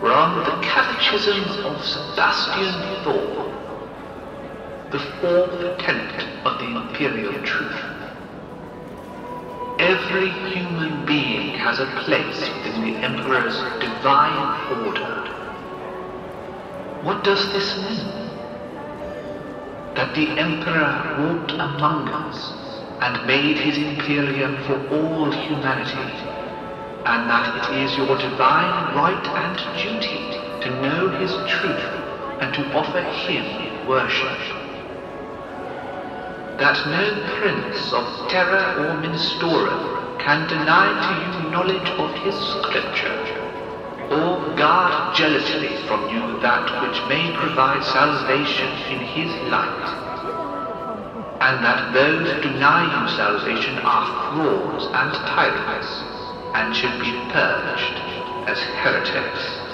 from the Catechism of Sebastian Thorpe, the fourth tenet of the Imperial Truth. Every human being has a place within the Emperor's divine order. What does this mean? That the Emperor walked among us and made his Imperium for all humanity, and that it is your divine right and duty to know his truth and to offer him worship. That no prince of Terra or Ministorum can deny to you knowledge of his scripture, or guard jealously from you that which may provide salvation in his light, and that those who deny you salvation are frauds and tyrants, and should be purged as heretics.